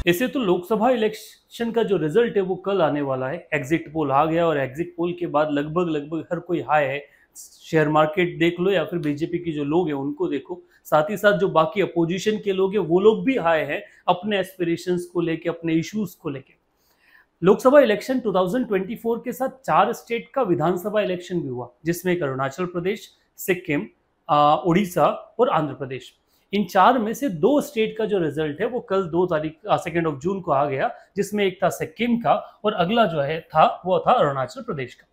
ऐसे तो लोकसभा इलेक्शन का जो रिजल्ट है वो कल आने वाला है। एग्जिट पोल आ गया और एग्जिट पोल के बाद लगभग हर कोई हाई है। शेयर मार्केट देख लो या फिर बीजेपी के जो लोग हैं उनको देखो, साथ ही साथ जो बाकी अपोजिशन के लोग हैं वो लोग भी हाई हैं अपने एस्पिरेशंस को लेके, अपने इश्यूज को लेके। लोकसभा इलेक्शन 2024 के साथ 4 स्टेट का विधानसभा इलेक्शन भी हुआ, जिसमें एक अरुणाचल प्रदेश, सिक्किम, उड़ीसा और आंध्र प्रदेश। इन 4 में से 2 स्टेट का जो रिजल्ट है वो कल 2 जून को आ गया, जिसमें एक था सिक्किम का और अगला जो है वो था अरुणाचल प्रदेश का।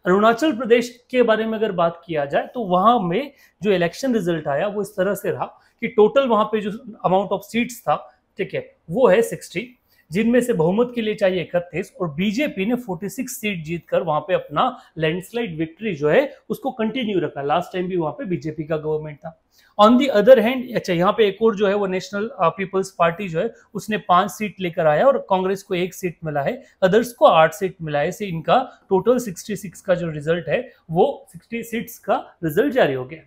अरुणाचल प्रदेश के बारे में अगर बात किया जाए तो वहां में जो इलेक्शन रिजल्ट आया वो इस तरह से रहा कि टोटल वहां पे जो अमाउंट ऑफ सीट्स था, ठीक है, वो है 60, जिनमें से बहुमत के लिए चाहिए 31 और बीजेपी ने 46 सीट जीतकर वहां पे अपना लैंडस्लाइड विक्ट्री जो है उसको कंटिन्यू रखा। लास्ट टाइम भी वहां पे बीजेपी का गवर्नमेंट था। ऑन दी अदर हैंड, अच्छा, यहाँ पे एक और जो है वो नेशनल पीपल्स पार्टी जो है उसने 5 सीट लेकर आया और कांग्रेस को 1 सीट मिला है, अदर्स को 8 सीट मिला है। इसे इनका टोटल 66 का जो रिजल्ट है वो 60 सीट्स का रिजल्ट जारी हो गया।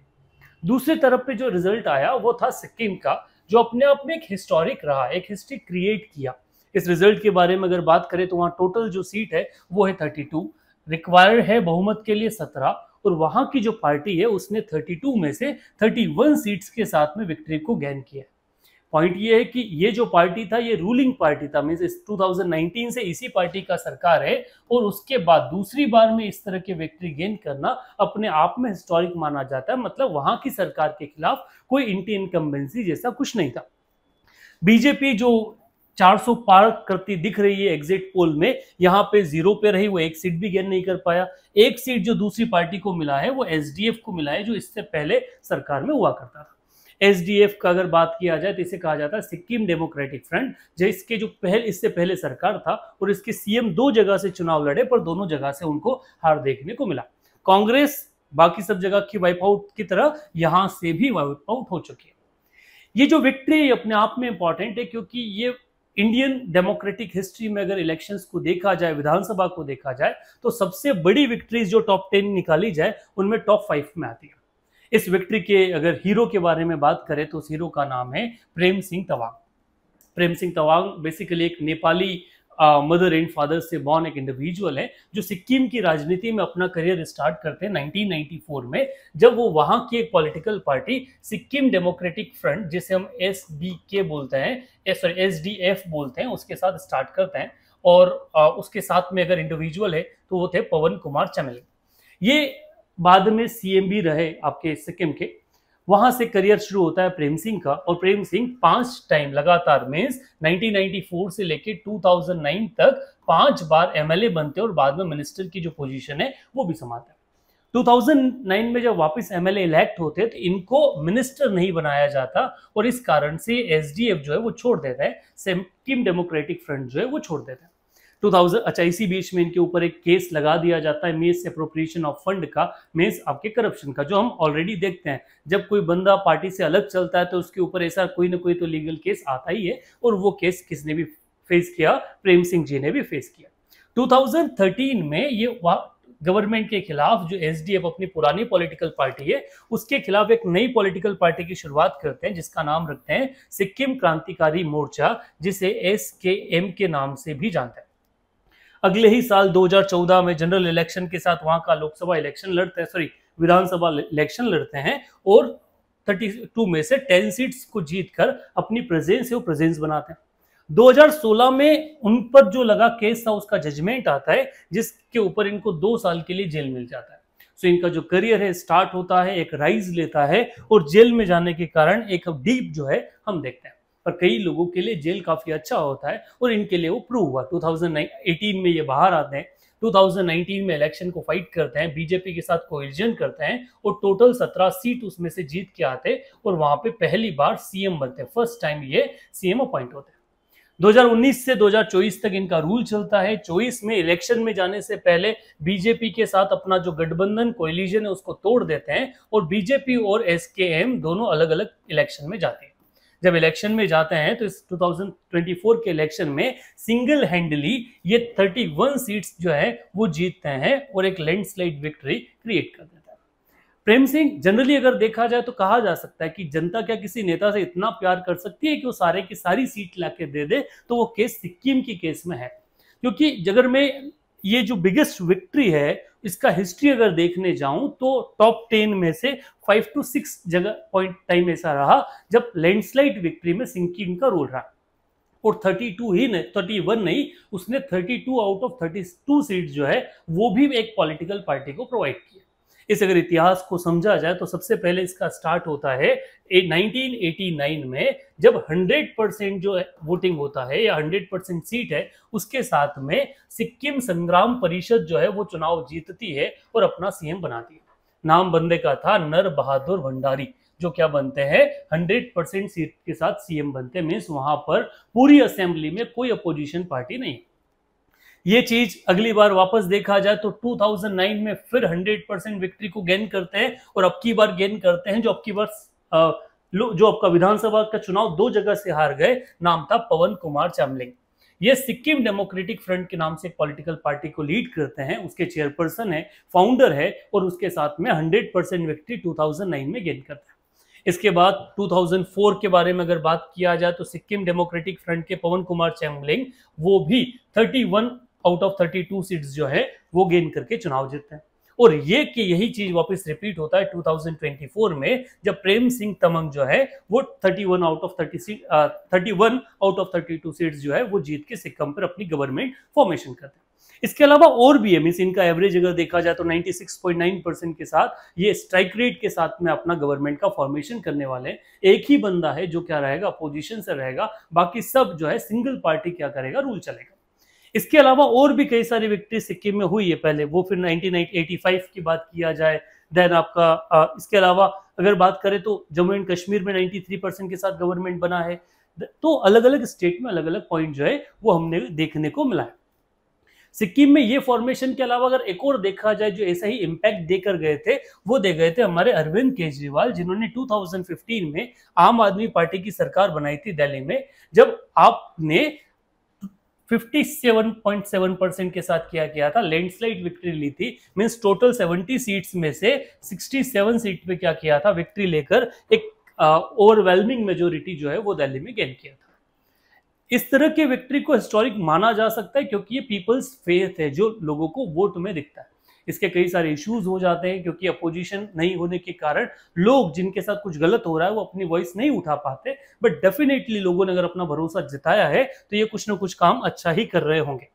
दूसरी तरफ पे जो रिजल्ट आया वो था सिक्किम का, जो अपने आप में एक हिस्टोरिक रहा, एक हिस्ट्री क्रिएट किया। इस रिजल्ट के बारे में अगर बात करें तो वहां टोटल जो सीट है वो है 32, रिक्वायर्ड है बहुमत के लिए 17 और वहां की जो पार्टी है उसने 32 में से 31 सीट्स के साथ में विक्ट्री को गेन किया। पॉइंट ये है कि ये जो पार्टी था ये रूलिंग पार्टी था, मींस 2019 से इसी पार्टी का सरकार है और उसके बाद दूसरी बार में इस तरह के विक्ट्री गेन करना अपने आप में हिस्टोरिक माना जाता है। मतलब वहां की सरकार के खिलाफ कोई एंटी इनकम्बेंसी जैसा कुछ नहीं था। बीजेपी जो 400 पार करती दिख रही है एग्जिट पोल में, यहाँ पे 0 पे रही, वो 1 सीट भी गेन नहीं कर पाया। 1 सीट जो दूसरी पार्टी को मिला है वो एसडीएफ को मिला है, जो इससे पहले सरकार में हुआ करता था। एसडीएफ का अगर बात किया जाए तो इसे कहा जाता है सिक्किम डेमोक्रेटिक फ्रंट, जो इसके जो इससे पहले सरकार था और इसके सीएम 2 जगह से चुनाव लड़े पर दोनों जगह से उनको हार देखने को मिला। कांग्रेस बाकी सब जगह की वाइप आउट की तरह यहां से भी वाइप आउट हो चुकी है। ये जो विक्ट्री अपने आप में इंपॉर्टेंट है क्योंकि ये इंडियन डेमोक्रेटिक हिस्ट्री में अगर इलेक्शंस को देखा जाए, विधानसभा को देखा जाए, तो सबसे बड़ी विक्ट्रीज जो टॉप 10 निकाली जाए उनमें टॉप 5 में आती है। इस विक्ट्री के अगर हीरो के बारे में बात करें तो उस हीरो का नाम है प्रेम सिंह तवांग। प्रेम सिंह तवांग बेसिकली एक नेपाली मदर एंड फादर से बॉर्न एक इंडिविजुअल है जो सिक्किम की राजनीति में अपना करियर स्टार्ट करते हैं 1994 में, जब वो वहां की एक political party Sikkim democratic front, जिसे हम एसडीके बोलते हैं, एसडीएफ बोलते हैं, उसके साथ स्टार्ट करते हैं। और उसके साथ में अगर इंडिविजुअल है तो वो थे पवन कुमार चमेल। ये बाद में सीएम भी रहे आपके सिक्किम के। वहां से करियर शुरू होता है प्रेम सिंह का और प्रेम सिंह 5 टाइम लगातार, मींस 1994 से लेके 2009 तक 5 बार एमएलए बनते हैं और बाद में मिनिस्टर की जो पोजीशन है वो भी संभालते हैं। 2009 में जब वापस एमएलए इलेक्ट होते तो इनको मिनिस्टर नहीं बनाया जाता और इस कारण से एसडीएफ जो है वो छोड़ देता है, सिक्किम डेमोक्रेटिक फ्रंट जो है वो छोड़ देता है 2000। अच्छा, इसी बीच में इनके ऊपर एक केस लगा दिया जाता है मींस अप्रोप्रिएशन ऑफ फंड का, मींस आपके करप्शन का, जो हम ऑलरेडी देखते हैं जब कोई बंदा पार्टी से अलग चलता है तो उसके ऊपर ऐसा कोई ना कोई तो लीगल केस आता ही है और वो केस किसने भी फेस किया, प्रेम सिंह जी ने भी फेस किया। 2013 में ये गवर्नमेंट के खिलाफ जो एसडीएफ अपनी पुरानी पॉलिटिकल पार्टी है उसके खिलाफ एक नई पॉलिटिकल पार्टी की शुरुआत करते हैं जिसका नाम रखते हैं सिक्किम क्रांतिकारी मोर्चा, जिसे एसकेएम के नाम से भी जानते हैं। अगले ही साल 2014 में जनरल इलेक्शन के साथ वहां का लोकसभा इलेक्शन लड़ते हैं, विधानसभा इलेक्शन लड़ते हैं और 32 में से 10 सीट्स को जीतकर अपनी प्रेजेंस है वो प्रेजेंस बनाते हैं। 2016 में उन पर जो लगा केस था उसका जजमेंट आता है जिसके ऊपर इनको 2 साल के लिए जेल मिल जाता है। सो इनका जो करियर है स्टार्ट होता है, एक राइज लेता है और जेल में जाने के कारण एक डीप जो है हम देखते हैं। पर कई लोगों के लिए जेल काफी अच्छा होता है और इनके लिए वो प्रूव हुआ। 2018 में ये बाहर आते हैं, 2019 में इलेक्शन को फाइट करते हैं, बीजेपी के साथ कोएलिशन करते हैं और टोटल 17 सीट उसमें से जीत के आते हैं और वहां पे पहली बार सीएम बनते हैं। फर्स्ट टाइम ये सीएम अपॉइंट होते हैं। 2019 से 2024 तक इनका रूल चलता है। 24 में इलेक्शन में जाने से पहले बीजेपी के साथ अपना जो गठबंधन कोएलिशन है उसको तोड़ देते हैं और बीजेपी और एसकेएम दोनों अलग अलग इलेक्शन में जाते हैं। जब इलेक्शन में जाते हैं तो इस 2024 के इलेक्शन में सिंगल हैंडली ये 31 सीट्स जो है वो जीतते हैं और एक लैंडस्लाइड विक्ट्री क्रिएट कर देता है। प्रेम सिंह जनरली अगर देखा जाए तो कहा जा सकता है कि जनता क्या किसी नेता से इतना प्यार कर सकती है कि वो सारे की सारी सीट लाके दे दे, तो वो केस सिक्किम की केस में है। क्योंकि अगर मैं ये जो बिगेस्ट विक्ट्री है इसका हिस्ट्री अगर देखने जाऊं तो टॉप 10 में से 5 to 6 जगह पॉइंट टाइम ऐसा रहा जब लैंडस्लाइड विक्ट्री में सिक्किम का रोल रहा। और 32 ही नहीं, 31 नहीं, उसने 32 आउट ऑफ 32 सीट जो है वो भी एक पॉलिटिकल पार्टी को प्रोवाइड किया। इस अगर इतिहास को समझा जाए तो सबसे पहले इसका स्टार्ट होता है 1989 में, जब 100% जो वोटिंग होता है या 100% सीट है उसके साथ में सिक्किम संग्राम परिषद जो है वो चुनाव जीतती है और अपना सीएम बनाती है। नाम बंदे का था नर बहादुर भंडारी, जो क्या बनते हैं 100% सीट के साथ सीएम बनते, मीन्स वहां पर पूरी असेंबली में कोई अपोजिशन पार्टी नहीं। ये चीज अगली बार वापस देखा जाए तो 2009 में फिर 100% विक्ट्री को गेन करते हैं और अब की बार गेन करते हैं, जो अब की बार जो आपका विधानसभा का चुनाव 2 जगह से हार गए, नाम था पवन कुमार चामलिंग। ये सिक्किम डेमोक्रेटिक फ्रंट के नाम से एक पॉलिटिकल पार्टी को लीड करते हैं, उसके चेयरपर्सन है, फाउंडर है और उसके साथ में 100% विक्ट्री 2009 में गेन करते हैं। इसके बाद 2004 के बारे में अगर बात किया जाए तो सिक्किम डेमोक्रेटिक फ्रंट के पवन कुमार चामलिंग वो भी 31 आउट ऑफ 32 सीट्स जो है वो गेन करके चुनाव जीतते हैं। और ये कि यही चीज वापस रिपीट होता है 2024 में, जब प्रेम सिंह तमंग जो है वो 31 आउट ऑफ 32 सीट्स जो है वो जीत के सिक्किम पर अपनी गवर्नमेंट फॉर्मेशन करते हैं। इसके अलावा और भी है, मीन्स इनका एवरेज अगर देखा जाए तो 96.9% के साथ ये स्ट्राइक रेट के साथ में अपना गवर्नमेंट का फॉर्मेशन करने वाले हैं। एक ही बंदा है जो क्या रहेगा, अपोजिशन से रहेगा, बाकी सब जो है सिंगल पार्टी क्या करेगा, रूल चलेगा। इसके अलावा और भी कई सारी विक्ट्री सिक्किम में हुई है पहले, वो फिर 1985 की बात किया जाए, देन आपका इसके अलावा अगर बात करें तो जम्मू एंड कश्मीर में 93% के साथ गवर्नमेंट बना है। तो अलग अलग स्टेट में अलग अलग पॉइंट जो है वो हमने देखने को मिला है। सिक्किम में ये फॉर्मेशन के अलावा अगर एक और देखा जाए जो ऐसा ही इंपैक्ट देकर गए थे, वो दे गए थे हमारे अरविंद केजरीवाल, जिन्होंने 2015 में आम आदमी पार्टी की सरकार बनाई थी दिल्ली में, जब आपने 57.7% के साथ किया था, लैंडस्लाइड विक्ट्री ली थी, मींस टोटल 70 सीट्स में से 67 सीट पे क्या किया था, विक्ट्री लेकर एक ओवरवेलमिंग मेजोरिटी जो है वो दिल्ली में गेन किया था। इस तरह के विक्ट्री को हिस्टोरिक माना जा सकता है क्योंकि ये पीपल्स फेथ है जो लोगों को वोट में दिखता है। इसके कई सारे इश्यूज हो जाते हैं क्योंकि अपोजिशन नहीं होने के कारण लोग जिनके साथ कुछ गलत हो रहा है वो अपनी वॉइस नहीं उठा पाते, बट डेफिनेटली लोगों ने अगर अपना भरोसा जताया है तो ये कुछ ना कुछ काम अच्छा ही कर रहे होंगे।